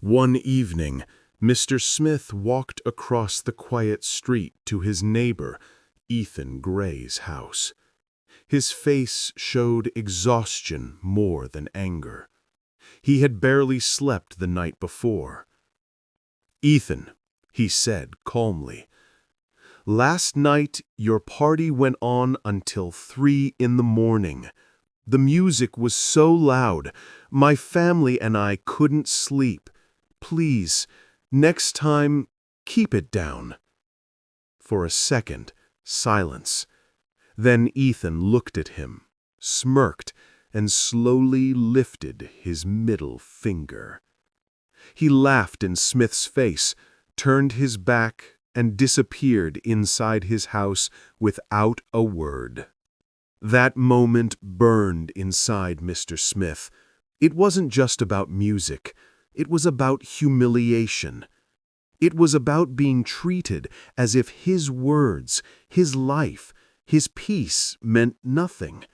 One evening, Mr. Smith walked across the quiet street to his neighbor, Ethan Gray's house. His face showed exhaustion more than anger. He had barely slept the night before. "Ethan," he said calmly, "last night your party went on until 3 in the morning. The music was so loud, my family and I couldn't sleep. Please, next time, keep it down." For a second, silence. Then Ethan looked at him, smirked, and slowly lifted his middle finger. He laughed in Smith's face, turned his back, and disappeared inside his house without a word. That moment burned inside Mr. Smith. It wasn't just about music. It was about humiliation. It was about being treated as if his words, his life, his peace meant nothing.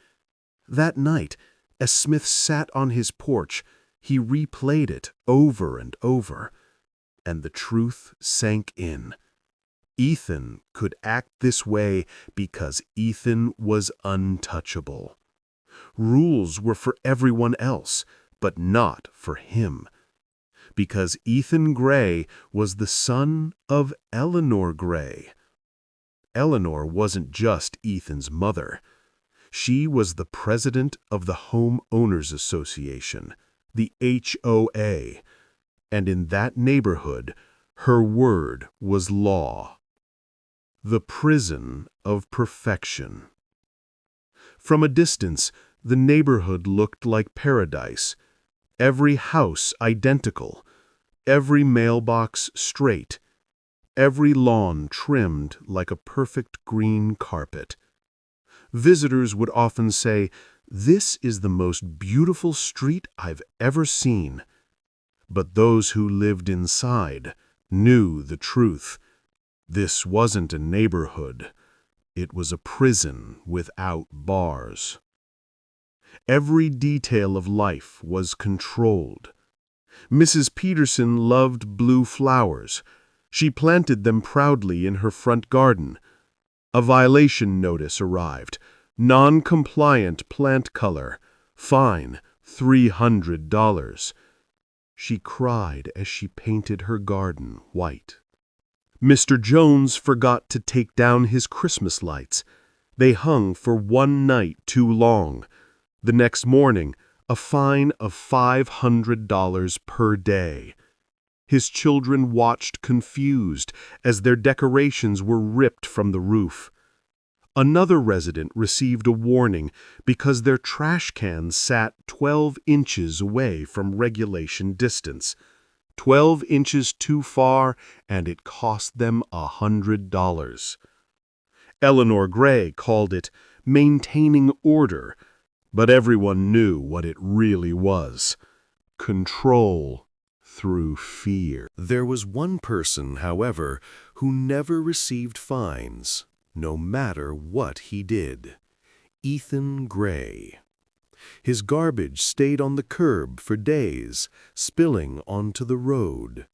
That night, as Smith sat on his porch, he replayed it over and over, and the truth sank in. Ethan could act this way because Ethan was untouchable. Rules were for everyone else, but not for him. Because Ethan Gray was the son of Eleanor Gray. Eleanor wasn't just Ethan's mother. She was the president of the Homeowners Association, the HOA, and in that neighborhood, her word was law. The prison of perfection. From a distance, the neighborhood looked like paradise. Every house identical, every mailbox straight, every lawn trimmed like a perfect green carpet. Visitors would often say, "This is the most beautiful street I've ever seen." But those who lived inside knew the truth. This wasn't a neighborhood. It was a prison without bars. Every detail of life was controlled. Mrs. Peterson loved blue flowers. She planted them proudly in her front garden. A violation notice arrived. Non-compliant plant color. Fine, $300. She cried as she painted her garden white. Mr. Jones forgot to take down his Christmas lights. They hung for one night too long. The next morning, a fine of $500 per day. His children watched confused as their decorations were ripped from the roof. Another resident received a warning because their trash cans sat 12 inches away from regulation distance. 12 inches too far, and it cost them $100. Eleanor Gray called it maintaining order, but everyone knew what it really was: control through fear. There was one person, however, who never received fines, no matter what he did: Ethan Gray. His garbage stayed on the curb for days, spilling onto the road.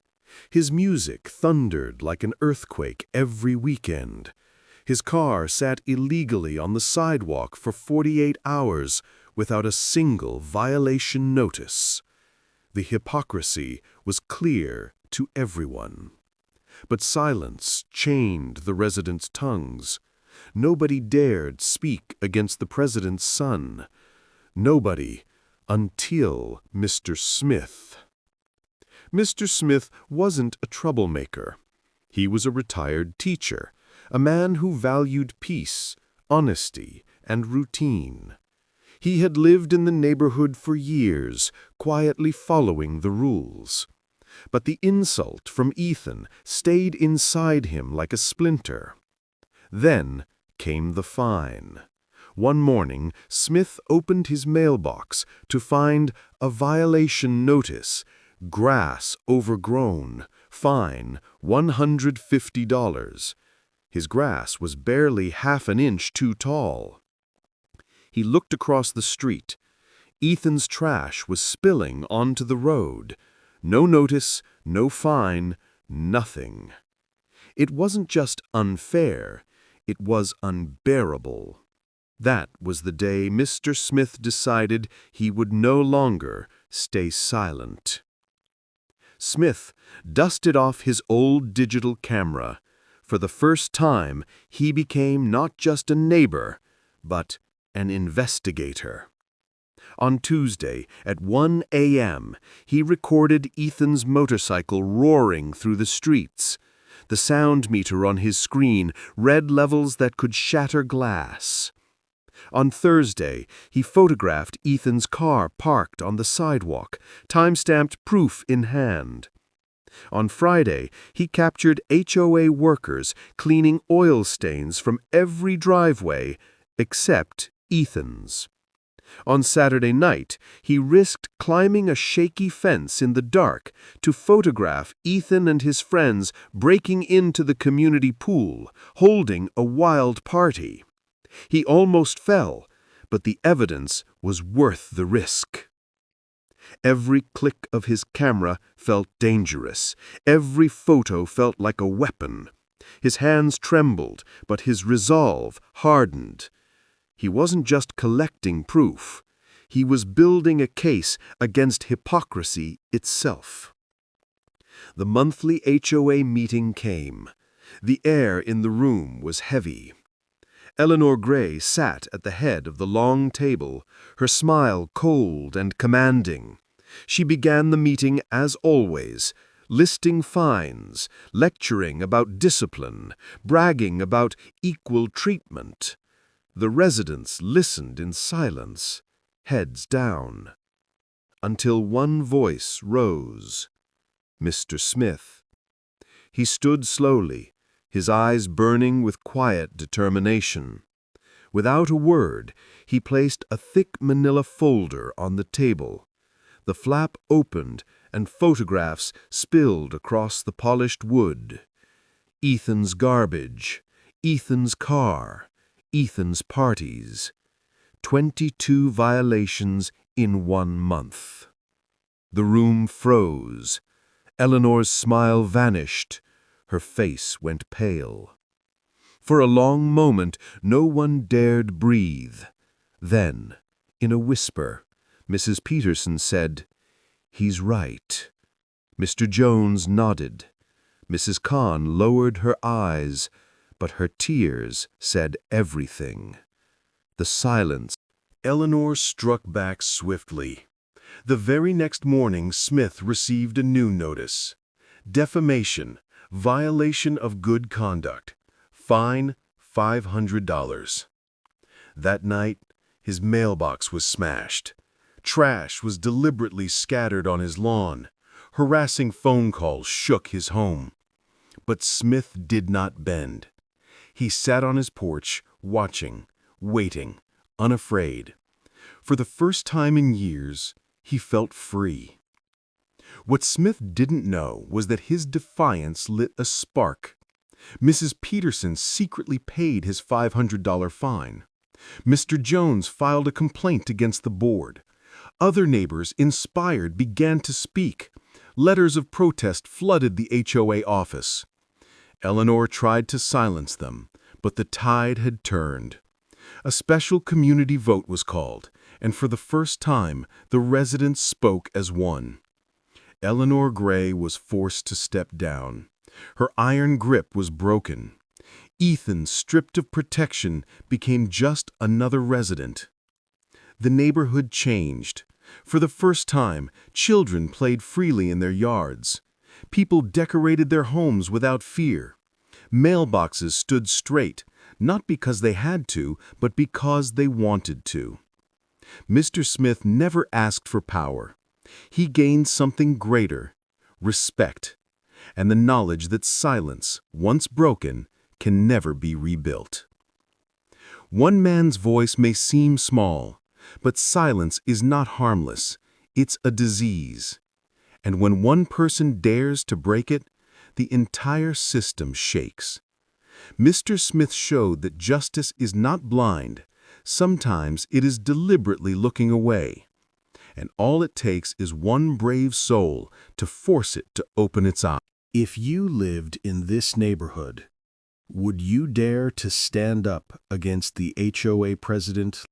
His music thundered like an earthquake every weekend. His car sat illegally on the sidewalk for 48 hours without a single violation notice. The hypocrisy was clear to everyone. But silence chained the residents' tongues. Nobody dared speak against the president's son. Nobody until Mr. Smith. Mr. Smith wasn't a troublemaker. He was a retired teacher, a man who valued peace, honesty, and routine. He had lived in the neighborhood for years, quietly following the rules. But the insult from Ethan stayed inside him like a splinter. Then came the fine. One morning, Smith opened his mailbox to find a violation notice: grass overgrown, fine $150. His grass was barely half an inch too tall. He looked across the street. Ethan's trash was spilling onto the road. No notice, no fine, nothing. It wasn't just unfair, it was unbearable. That was the day Mr. Smith decided he would no longer stay silent. Smith dusted off his old digital camera. For the first time, he became not just a neighbor, but an investigator. On Tuesday, at 1 a.m., he recorded Ethan's motorcycle roaring through the streets. The sound meter on his screen read levels that could shatter glass. On Thursday, he photographed Ethan's car parked on the sidewalk, time-stamped proof in hand. On Friday, he captured HOA workers cleaning oil stains from every driveway except Ethan's. On Saturday night, he risked climbing a shaky fence in the dark to photograph Ethan and his friends breaking into the community pool, holding a wild party. He almost fell, but the evidence was worth the risk. Every click of his camera felt dangerous. Every photo felt like a weapon. His hands trembled, but his resolve hardened. He wasn't just collecting proof. He was building a case against hypocrisy itself. The monthly HOA meeting came. The air in the room was heavy. Eleanor Gray sat at the head of the long table, her smile cold and commanding. She began the meeting as always, listing fines, lecturing about discipline, bragging about equal treatment. The residents listened in silence, heads down, until one voice rose. Mr. Smith. He stood slowly, his eyes burning with quiet determination. Without a word, he placed a thick manila folder on the table. The flap opened, and photographs spilled across the polished wood. Ethan's garbage, Ethan's car, Ethan's parties. 22 violations in 1 month. The room froze. Eleanor's smile vanished. Her face went pale. For a long moment, no one dared breathe. Then, in a whisper, Mrs. Peterson said, "He's right." Mr. Jones nodded. Mrs. Kahn lowered her eyes, but her tears said everything. The silence. Eleanor struck back swiftly. The very next morning, Smith received a new notice. Defamation, violation of good conduct, fine $500. That night, his mailbox was smashed. Trash was deliberately scattered on his lawn. Harassing phone calls shook his home. But Smith did not bend. He sat on his porch, watching, waiting, unafraid. For the first time in years, he felt free. What Smith didn't know was that his defiance lit a spark. Mrs. Peterson secretly paid his $500 fine. Mr. Jones filed a complaint against the board. Other neighbors, inspired, began to speak. Letters of protest flooded the HOA office. Eleanor tried to silence them, but the tide had turned. A special community vote was called, and for the first time, the residents spoke as one. Eleanor Gray was forced to step down. Her iron grip was broken. Ethan, stripped of protection, became just another resident. The neighborhood changed. For the first time, children played freely in their yards. People decorated their homes without fear. Mailboxes stood straight, not because they had to, but because they wanted to. Mr. Smith never asked for power. He gained something greater, respect, and the knowledge that silence, once broken, can never be rebuilt. One man's voice may seem small, but silence is not harmless. It's a disease. And when one person dares to break it, the entire system shakes. Mr. Smith showed that justice is not blind. Sometimes it is deliberately looking away. and all it takes is one brave soul to force it to open its eyes. If you lived in this neighborhood, would you dare to stand up against the HOA president